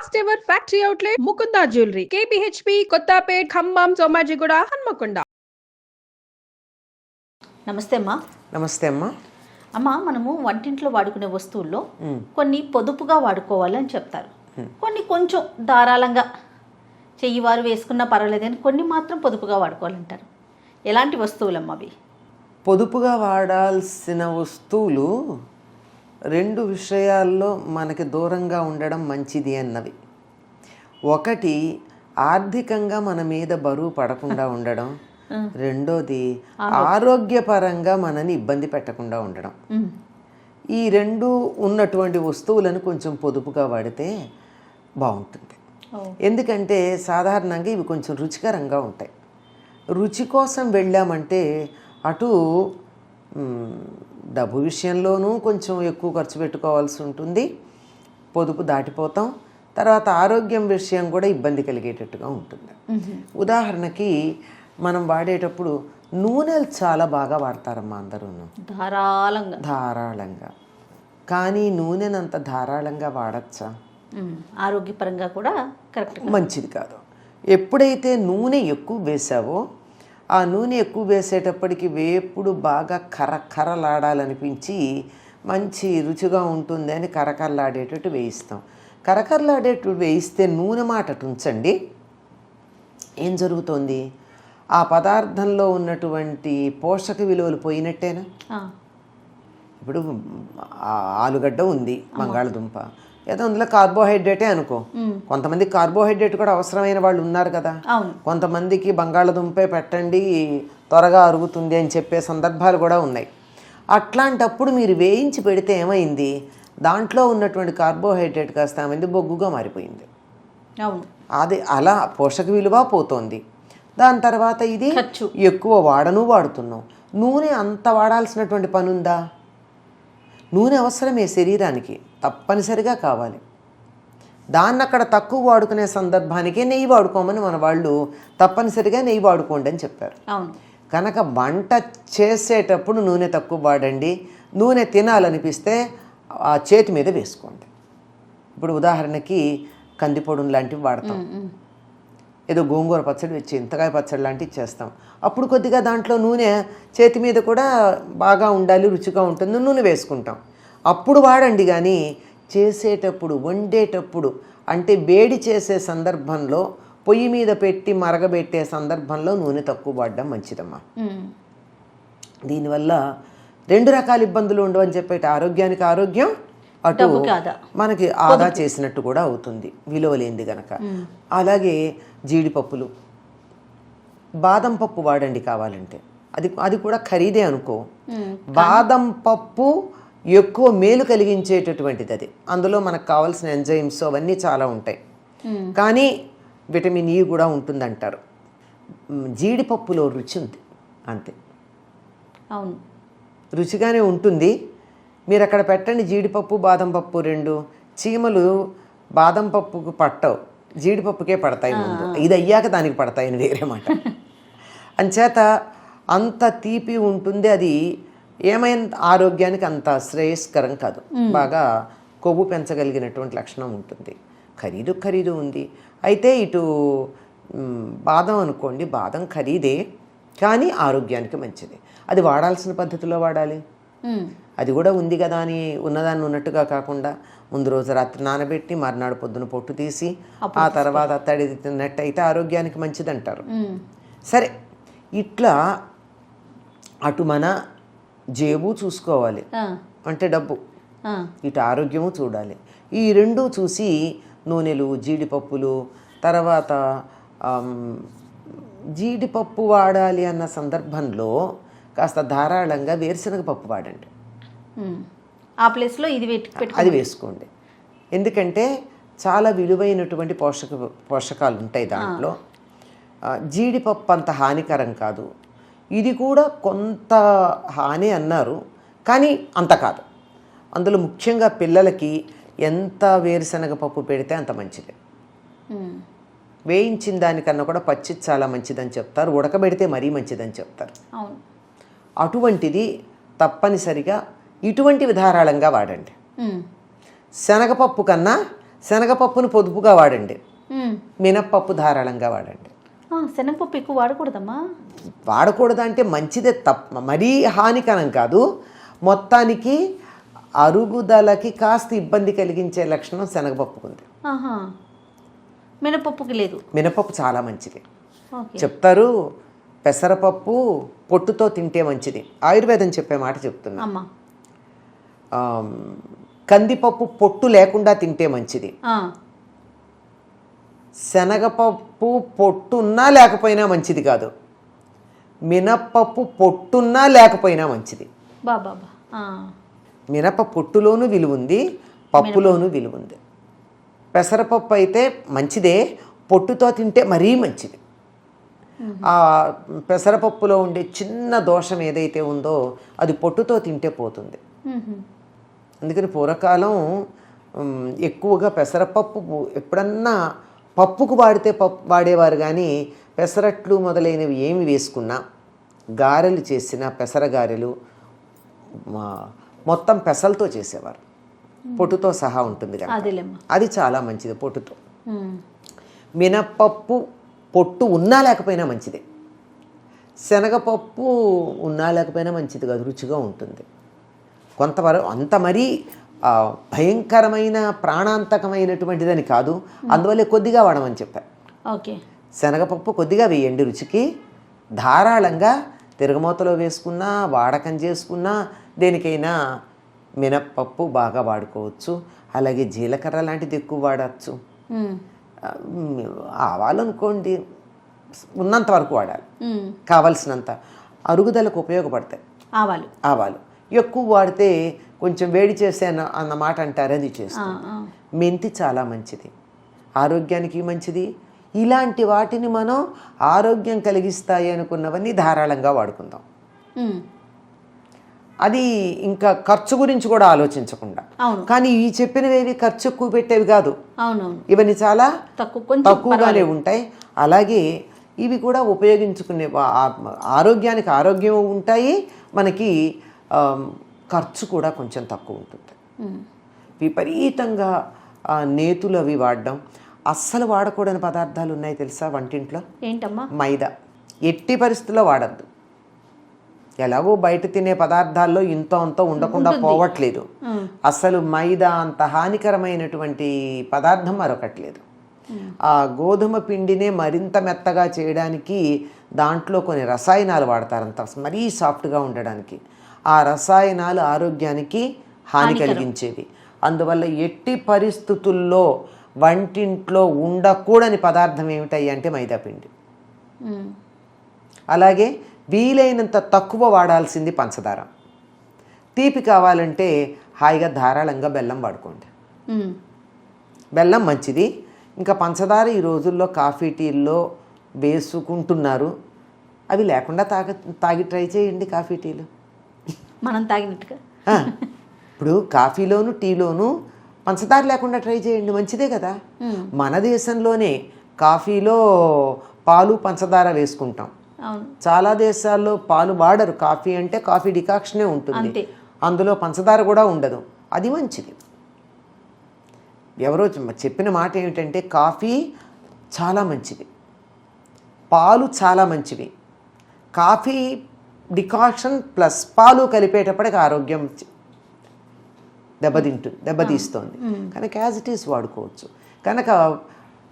First ever factory outlet Mukunda jewellery KPHP Kothapet Khammam Somajiguda Hanamkonda. నమస్తే అమ్మా. నమస్తే అమ్మా. అమ్మ, మనము వంటింట్లో వాడుకునే వస్తువుల్లో కొన్ని పొదుపుగా వాడుకోవాలని చెప్తారు, కొన్ని కొంచెం ధారాళంగా చెయ్యి వారు వేసుకున్నా పర్వాలేదు కానీ కొన్ని మాత్రం పొదుపుగా వాడుకోవాలంటారు. ఎలాంటి వస్తువులమ్మా అవి? పొదుపుగా వాడాల్సిన వస్తువులు రెండు విషయాల్లో మనకి దూరంగా ఉండడం మంచిది అన్నవి. ఒకటి, ఆర్థికంగా మన మీద బరువు పడకుండా ఉండడం. రెండోది, ఆరోగ్యపరంగా మనని ఇబ్బంది పెట్టకుండా ఉండడం. ఈ రెండు ఉన్నటువంటి వస్తువులను కొంచెం పొదుపుగా వాడితే బాగుంటుంది. ఎందుకంటే సాధారణంగా ఇవి కొంచెం రుచికరంగా ఉంటాయి. రుచి కోసం వెళ్ళామంటే అటు డబ్బు విషయంలోనూ కొంచెం ఎక్కువ ఖర్చు పెట్టుకోవాల్సి ఉంటుంది, పొదుపు దాటిపోతాం. తర్వాత ఆరోగ్యం విషయం కూడా ఇబ్బంది కలిగేటట్టుగా ఉంటుంది. ఉదాహరణకి మనం వాడేటప్పుడు నూనెలు చాలా బాగా వాడతారమ్మా అందరూ, ధారాళంగా. కానీ నూనెనంత ధారాళంగా వాడచ్చా? ఆరోగ్యపరంగా కూడా కరెక్ట్ మంచిది కాదు. ఎప్పుడైతే నూనె ఎక్కువ వేసావో ఆ నూనె ఎక్కువ వేసేటప్పటికి వేపుడు బాగా కరకరలాడాలనిపించి మంచి రుచిగా ఉంటుంది అని కరకరలాడేటట్టు వేయిస్తాం. కరకరలాడేటట్టు వేయిస్తే నూనె మాట ఉంచండి, ఏం జరుగుతుంది? ఆ పదార్థంలో ఉన్నటువంటి పోషక విలువలు పోయినట్టేనా? ఇప్పుడు ఆలుగడ్డ ఉంది, బంగాళదుంప, ఏదో అందులో కార్బోహైడ్రేటే అనుకో. కొంతమందికి కార్బోహైడ్రేట్ కూడా అవసరమైన వాళ్ళు ఉన్నారు కదా. కొంతమందికి బంగాళదుంపే పెట్టండి త్వరగా అరుగుతుంది అని చెప్పే సందర్భాలు కూడా ఉన్నాయి. అట్లాంటప్పుడు మీరు వేయించి పెడితే ఏమైంది? దాంట్లో ఉన్నటువంటి కార్బోహైడ్రేట్ కాస్త ఏమైంది? బొగ్గుగా మారిపోయింది. అది అలా పోషక విలువ పోతోంది. దాని తర్వాత ఇది ఎక్కువ వాడుతున్నాం. నూనె అంత వాడాల్సినటువంటి పని ఉందా? నూనె అవసరమే శరీరానికి, తప్పనిసరిగా కావాలి. దాన్ని అక్కడ తక్కువ వాడుకునే సందర్భానికే నెయ్యి వాడుకోమని మన వాళ్ళు తప్పనిసరిగా నెయ్యి వాడుకోండి అని చెప్పారు. కనుక వంట చేసేటప్పుడు నూనె తక్కువ వాడండి. నూనె తినాలనిపిస్తే ఆ చేతి మీద వేసుకోండి. ఇప్పుడు ఉదాహరణకి కందిపొడును లాంటివి వాడతాం, ఏదో గోంగూర పచ్చడి వచ్చి చింతకాయ పచ్చడి లాంటివి చేస్తాం. అప్పుడు కొద్దిగా దాంట్లో నూనె చేతి మీద కూడా బాగా ఉండాలి, రుచిగా ఉంటుంది, నూనె వేసుకుంటాం. అప్పుడు వాడండి. కానీ చేసేటప్పుడు, వండేటప్పుడు, అంటే వేడి చేసే సందర్భంలో, పొయ్యి మీద పెట్టి మరగబెట్టే సందర్భంలో నూనె తక్కువ వాడడం మంచిదమ్మా. దీనివల్ల రెండు రకాల ఇబ్బందులు ఉండవని చెప్పేట ఆరోగ్యానికి ఆరోగ్యం, అటు మనకి ఆదా చేసినట్టు కూడా అవుతుంది, విలువ లేనిది గనక. అలాగే జీడిపప్పులు, బాదం పప్పు వాడండి కావాలంటే. అది కూడా ఖరీదే అనుకో. బాదం పప్పు ఎక్కువ మేలు కలిగించేటటువంటిది. అది అందులో మనకు కావాల్సిన ఎంజైమ్స్ అవన్నీ చాలా ఉంటాయి. కానీ విటమిన్ ఈ కూడా ఉంటుందంటారు. జీడిపప్పులో రుచి ఉంది అంతే. అవును, రుచిగానే ఉంటుంది. మీరు అక్కడ పెట్టండి జీడిపప్పు బాదం పప్పు రెండు, చీమలు బాదం పప్పుకు పట్టవు, జీడిపప్పుకే పడతాయి ముందు. ఇది అయ్యాక దానికి పడతాయని వేరే మాట. అంచేత అంత తీపి ఉంటుంది. అది ఏమైనా ఆరోగ్యానికి అంత శ్రేయస్కరం కాదు. బాగా కొవ్వు పెంచగలిగినటువంటి లక్షణం ఉంటుంది. ఖరీదు ఉంది. అయితే ఇటు బాదం అనుకోండి, బాదం ఖరీదే కానీ ఆరోగ్యానికి మంచిది. అది వాడాల్సిన పద్ధతిలో వాడాలి. అది కూడా ఉంది కదా అని ఉన్నదాన్ని ఉన్నట్టుగా కాకుండా ముందు రోజు రాత్రి నానబెట్టి మర్నాడు పొద్దున పొట్టు తీసి ఆ తర్వాత తడి తిన్నట్టయితే ఆరోగ్యానికి మంచిది అంటారు. సరే, ఇట్లా అటు మన జేబు చూసుకోవాలి, అంటే డబ్బు, ఇటు ఆరోగ్యము చూడాలి. ఈ రెండు చూసి నూనెలు, జీడిపప్పులు, తర్వాత జీడిపప్పు వాడాలి అన్న సందర్భంలో కాస్త ధారాళంగా వేరుశనగ పప్పు వాడండి. ఆ ప్లేస్లో అది వేసుకోండి. ఎందుకంటే చాలా విలువైనటువంటి పోషకాలు ఉంటాయి దాంట్లో. జీడిపప్పు అంత హానికరం కాదు. ఇది కూడా కొంత హాని అన్నారు, కానీ అంత కాదు. అందులో ముఖ్యంగా పిల్లలకి ఎంత వేరుశనగ పప్పు పెడితే అంత మంచిది. వేయించిన దానికన్నా కూడా పచ్చిది చాలా మంచిదని చెప్తారు, ఉడకబెడితే మరీ మంచిదని చెప్తారు. అటువంటిది తప్పనిసరిగా ఇటువంటివి ధారాళంగా వాడండి. శనగపప్పు కన్నా శనగపప్పును పొదుపుగా వాడండి, మ్మ్. మినప్పప్పు ధారాళంగా వాడండి. శనగపప్పు ఎక్కువ వాడకూడదమ్మా? వాడకూడదు అంటే మంచిదే, మరీ హానికరం కాదు. మొత్తానికి అరుగుదలకి కాస్త ఇబ్బంది కలిగించే లక్షణం శనగపప్పుకు ఉంది. ఆహా, మినపప్పుకి లేదు. మినపప్పు చాలా మంచిది. ఓకే. చెప్తారు పెసరపప్పు పొట్టుతో తింటే మంచిది, ఆయుర్వేదం చెప్పే మాట చెప్తున్నా. అమ్మా. కందిపప్పు పొట్టు లేకుండా తింటే మంచిది. శనగపప్పు పొట్టున్నా లేకపోయినా మంచిది కాదు, మినప్పప్పు పొట్టున్నా లేకపోయినా మంచిది. బాబా. మినప పొట్టులోనూ విలువుంది, పప్పులోనూ విలువుంది. పెసరపప్పు అయితే మంచిదే, పొట్టుతో తింటే మరీ మంచిది. ఆ పెసరపప్పులో ఉండే చిన్న దోషం ఏదైతే ఉందో అది పొట్టుతో తింటే పోతుంది. అందుకని పూర్వకాలం ఎక్కువగా పెసరపప్పు ఎప్పుడన్నా పప్పుకు వాడేవారు, కానీ పెసరట్లు మొదలైనవి ఏమి వేసుకున్నా, గారెలు చేసిన పెసర గారెలు మొత్తం పెసలతో చేసేవారు, పొట్టుతో సహా ఉంటుంది కదా, అది చాలా మంచిది పొట్టుతో. మినప్పప్పు పొట్టు ఉన్నా లేకపోయినా మంచిది, శనగపప్పు ఉన్నా లేకపోయినా మంచిది కాదు, రుచిగా ఉంటుంది. కొంతవరకు అంత మరీ భయంకరమైన ప్రాణాంతకమైనటువంటిదని కాదు, అందువల్లే కొద్దిగా వాడమని చెప్పారు. ఓకే. శనగపప్పు కొద్దిగా వేయండి రుచికి, ధారాళంగా తిరగమూతలో వేసుకున్నా, వాడకం చేసుకున్నా, దేనికైనా మినప్పప్పు బాగా వాడుకోవచ్చు. అలాగే జీలకర్ర లాంటిది ఎక్కువ వాడచ్చు. ఆవాలు అనుకోండి ఉన్నంత వరకు వాడాలి, కావలసినంత. అరుగుదలకు ఉపయోగపడతాయి ఆవాలు. ఎక్కువ వాడితే కొంచెం వేడి చేసే అన్నమాట అంటారు, అది చేస్తుంది. మెంతి చాలా మంచిది, ఆరోగ్యానికి మంచిది. ఇలాంటి వాటిని మనం ఆరోగ్యం కలిగిస్తాయి అనుకున్నవన్నీ ధారాళంగా వాడుకుందాం. అది ఇంకా ఖర్చు గురించి కూడా ఆలోచించకుండా. కానీ ఈ చెప్పినవి ఖర్చు ఎక్కువ పెట్టేవి కాదు, ఇవన్నీ చాలా తక్కువగానే ఉంటాయి. అలాగే ఇవి కూడా ఉపయోగించుకునే ఆరోగ్యానికి ఆరోగ్యం ఉంటాయి, మనకి ఖర్చు కూడా కొంచెం తక్కువ ఉంటుంది. విపరీతంగా నేతులు అవి వాడడం, అస్సలు వాడకూడని పదార్థాలు ఉన్నాయి తెలుసా వంటింట్లో. ఏంటమ్మా? మైదా ఎట్టి పరిస్థితుల్లో వాడద్దు. ఎలాగో బయట తినే పదార్థాల్లో ఇంతో అంతో ఉండకుండా పోవట్లేదు, అసలు మైదా అంత హానికరమైనటువంటి పదార్థం మరొకట్లేదు. ఆ గోధుమ పిండినే మరింత మెత్తగా చేయడానికి దాంట్లో కొన్ని రసాయనాలు వాడతారంత మరీ సాఫ్ట్గా ఉండడానికి. ఆ రసాయనాలు ఆరోగ్యానికి హాని కలిగించేవి. అందువల్ల ఎట్టి పరిస్థితుల్లో వంటింట్లో ఉండకూడని పదార్థం ఏమిటయ్యి అంటే మైదాపిండి. అలాగే వీలైనంత తక్కువ వాడాల్సింది పంచదార. తీపి కావాలంటే హాయిగా ధారాళంగా బెల్లం వాడుకోండి, బెల్లం మంచిది. ఇంకా పంచదార ఈ రోజుల్లో కాఫీ టీల్లో వేసుకుంటున్నారు, అవి లేకుండా తాగి ట్రై చేయండి. కాఫీ టీలు మనం తాగినట్టుగా ఇప్పుడు కాఫీలోను టీలోను పంచదార లేకుండా ట్రై చేయండి, మంచిదే కదా. మన దేశంలోనే కాఫీలో పాలు పంచదార వేసుకుంటాం, చాలా దేశాల్లో పాలు వాడరు. కాఫీ అంటే కాఫీ డికాక్షనే ఉంటుంది, అందులో పంచదార కూడా ఉండదు, అది మంచిది. ఎవరో చెప్పిన మాట ఏమిటంటే కాఫీ చాలా మంచిది, పాలు చాలా మంచివి. కాఫీ డికాక్షన్ ప్లస్ పాలు కలిపేటప్పటికి ఆరోగ్యం దెబ్బతీస్తుంది. కనుక యాజ్ ఇట్ ఈస్ వాడుకోవచ్చు. కనుక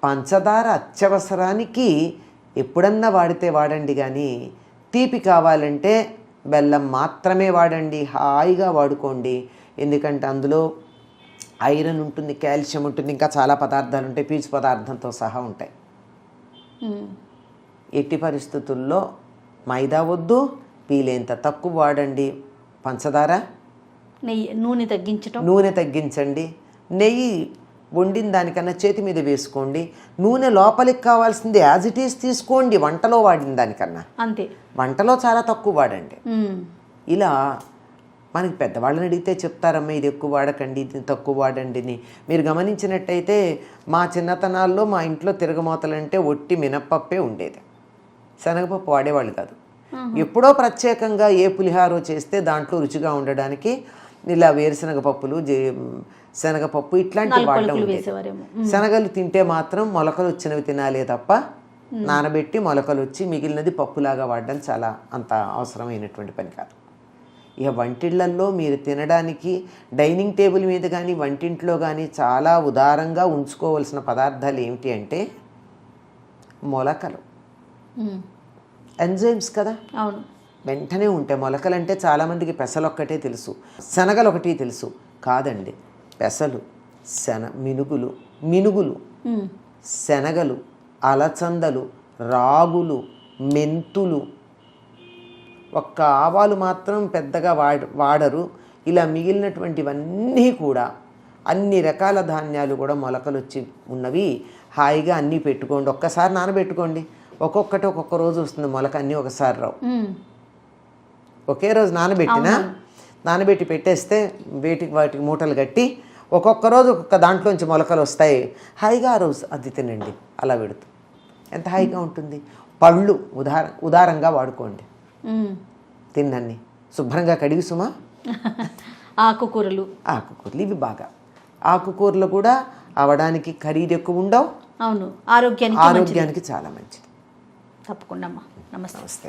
పంచదార అత్యవసరానికి ఎప్పుడన్నా వాడితే వాడండి, కానీ తీపి కావాలంటే బెల్లం మాత్రమే వాడండి, హాయిగా వాడుకోండి. ఎందుకంటే అందులో ఐరన్ ఉంటుంది, కాల్షియం ఉంటుంది, ఇంకా చాలా పదార్థాలు ఉంటాయి, పీచు పదార్థంతో సహా ఉంటాయి. ఎట్టి పరిస్థితుల్లో మైదా వద్దు, వీలైనంత తక్కువ వాడండి. పంచదార, నూనె తగ్గించండి. నెయ్యి వండిన దానికన్నా చేతి మీద వేసుకోండి. నూనె లోపలికి కావాల్సింది యాజ్ ఇట్ ఈస్ తీసుకోండి, వంటలో వాడిన దానికన్నా అంతే. వంటలో చాలా తక్కువ వాడండి. ఇలా మనకి పెద్దవాళ్ళని అడిగితే చెప్తారమ్మా ఇది ఎక్కువ వాడకండి, ఇది తక్కువ వాడండి అని. మీరు గమనించినట్టయితే మా చిన్నతనాల్లో మా ఇంట్లో తిరగమూతలంటే ఒట్టి మినప్పప్పే ఉండేది, శనగపప్పు వాడేవాళ్ళు కాదు. ఎప్పుడో ప్రత్యేకంగా ఏ పులిహారో చేస్తే దాంట్లో రుచిగా ఉండడానికి ఇలా వేరుశనగ పప్పులు, శనగపప్పు ఇట్లాంటి వాడడం నాలుగు ఉండేది. వేసేవారేమో. శనగలు తింటే మాత్రం మొలకలు వచ్చినవి తినాలే తప్ప నానబెట్టి మొలకలు వచ్చి మిగిలినది పప్పులాగా వాడడం చాలా అంత అవసరమైనటువంటి పని కాదు. ఇక వంటిళ్లల్లో మీరు తినడానికి డైనింగ్ టేబుల్ మీద కానీ వంటింట్లో కానీ చాలా ఉదారంగా ఉంచుకోవాల్సిన పదార్థాలు ఏమిటి అంటే మొలకలు, ఎంజైమ్స్ కదా, అవును. వెంటనే ఉంటాయి. మొలకలు అంటే చాలామందికి పెసలు ఒక్కటే తెలుసు, శనగలు ఒకటి తెలుసు. కాదండి, పెసలు, మినుగులు, శనగలు, అలచందలు, రాగులు, మెంతులు, ఒక్క ఆవాలు మాత్రం పెద్దగా వాడరు. ఇలా మిగిలినటువంటివన్నీ కూడా అన్ని రకాల ధాన్యాలు కూడా మొలకలు వచ్చి ఉన్నవి. హాయిగా అన్నీ పెట్టుకోండి, ఒక్కసారి నానబెట్టుకోండి. ఒక్కొక్కటి ఒక్కొక్క రోజు వస్తుంది మొలక, అన్నీ ఒకసారి రావు. ఒకే రోజు నానబెట్టి పెట్టేస్తే వాటికి మూటలు కట్టి ఒక్కొక్క రోజు ఒక్కొక్క దాంట్లోంచి మొలకలు వస్తాయి. హాయిగా ఆ రోజు అది తినండి, అలా పెడుతూ ఎంత హాయిగా ఉంటుంది. పళ్ళు ఉదారంగా వాడుకోండి, తిన్నన్ని శుభ్రంగా కడిగి సుమా. ఆకుకూరలు ఇవి బాగా, ఆకుకూరలు కూడా అవడానికి ఖరీదు ఎక్కువ ఉండవు. అవును, ఆరోగ్యానికి ఆరోగ్యానికి చాలా మంచిది. తప్పకుండా అమ్మా. నమస్తే. నమస్తే.